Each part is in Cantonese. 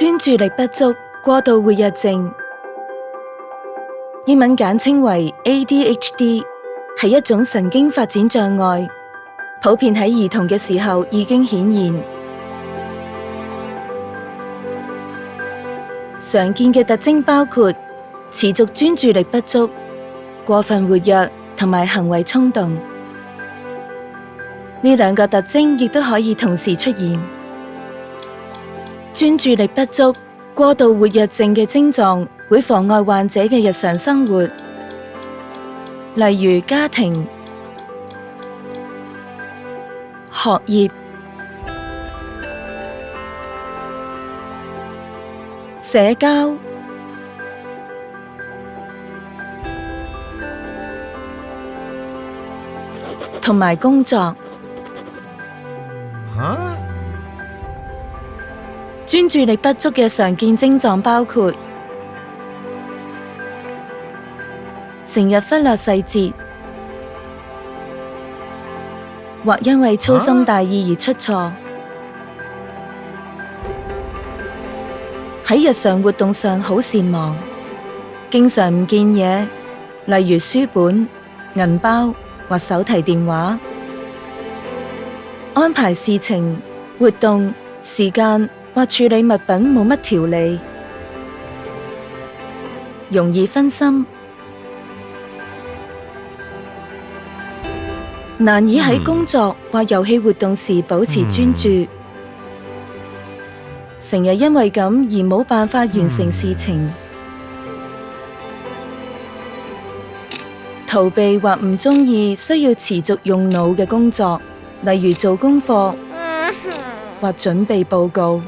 專注力不足過度活躍症，英文簡稱為 ADHD， 係一種神經發展障礙，普遍喺兒童嘅時候已經顯現。常見嘅特徵包括持續專注力不足、過分活躍同埋行為衝動。呢兩個特徵亦都可以同時出現。專注力不足、過度活躍症嘅症狀會妨礙患者嘅日常生活，例如家庭、學業、社交、同埋工作。專注力不足嘅常見症狀包括成日忽略細節，或因為粗心大意而出錯，喺日常活動上好善忘，經常唔見嘢，例如書本、銀包或手提電話，安排事情、活動、時間或處理物品冇乜條理，容易分心，難以喺工作或遊戲活動時保持專注，成日因為咁而冇辦法完成事情，逃避或唔鍾意需要持續用腦嘅工作，例如做功課或準備報告。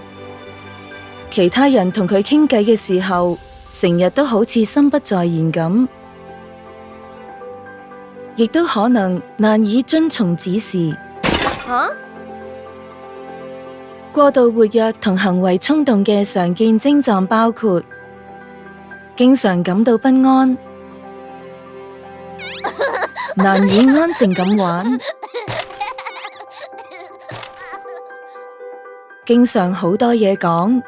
其他人同佢傾偈嘅時候，成日都好似心不在焉咁，亦都可能難以遵從指示。過度活躍同行為衝動嘅常見症狀包括經常感到不安，難以安靜咁玩，經常好多嘢講，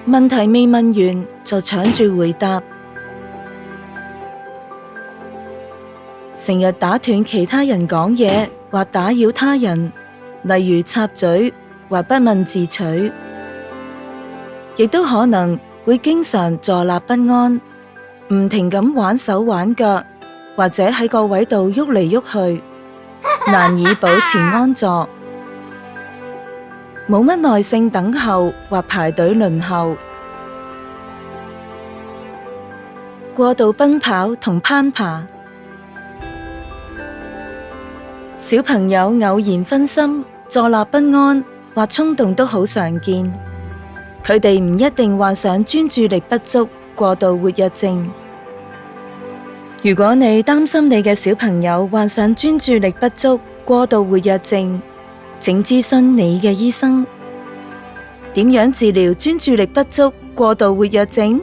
問題未問完就搶住回答，成日打斷其他人講嘢或打擾他人，例如插嘴或不問自取，亦都可能會經常坐立不安，唔停咁玩手玩腳，或者喺個位度喐嚟喐去，難以保持安坐，冇乜耐性等候或排隊輪候，過度奔跑同攀爬。小朋友偶然分心、坐立不安或衝動都好常見，佢哋唔一定患上專注力不足過度活躍症。如果你擔心你嘅小朋友患上專注力不足過度活躍症，請諮詢你嘅醫生。點樣治療專注力不足過度活躍症？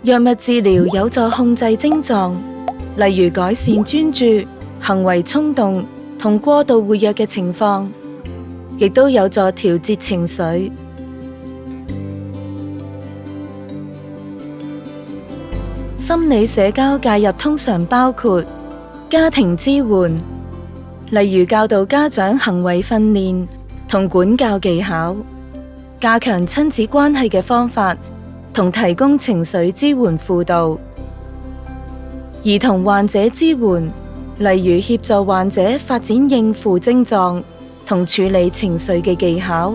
藥物治療有助控制症狀，例如改善專注、行為衝動同過度活躍嘅情況，亦都有助調節情緒。心理社交介入通常包括家庭支援，例如教導家長行為訓練同管教技巧，加強親子關係嘅方法，同提供情緒支援輔導。兒童患者支援，例如協助患者發展應付症狀同處理情緒嘅技巧，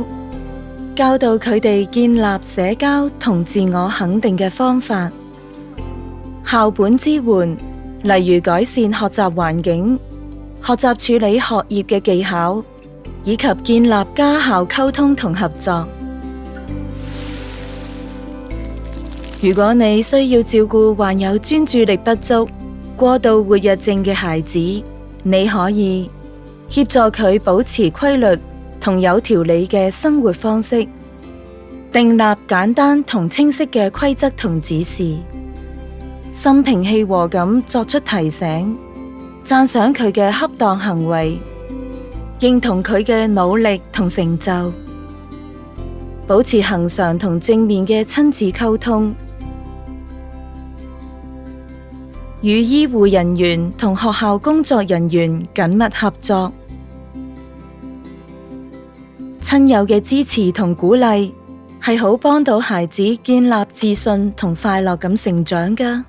教導佢哋建立社交同自我肯定嘅方法。校本支援，例如改善學習環境、學習處理學業嘅技巧，以及建立家校溝通同合作。如果你需要照顧患有專注力不足過度活躍症嘅孩子，你可以協助佢保持規律同有條理嘅生活方式，訂立簡單同清晰嘅規則同指示，心平氣和咁作出提醒，讚賞佢嘅恰當行為，認同佢嘅努力同成就，保持恆常同正面嘅親子溝通，與醫護人員同學校工作人員緊密合作。親友嘅支持同鼓勵係好幫到孩子建立自信同快樂咁成長㗎。